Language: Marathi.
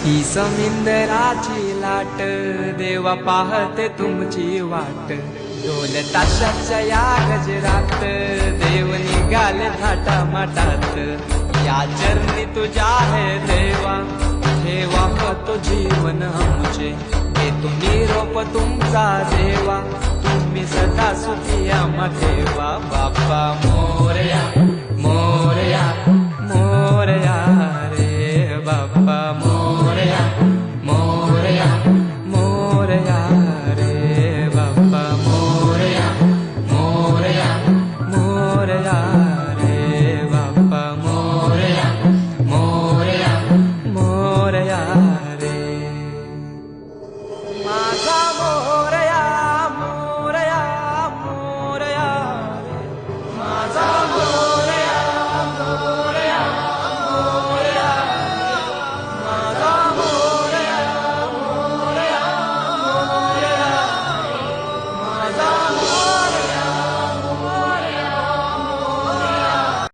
ही समिंदराची लाट देवा पाहते तुमची वाट ढोल ताशाच्या या गजरात देव निघाले थाटा माटात या चरणी तुझ्या है देवा ठेवा तो जीवन आमचे घेतो निरोप तुमचा देवा तुम्ही सदा सुखी आम्हा ठेवा बाप्पा मोरया मोरया मोरया रे बाप्पा मोरया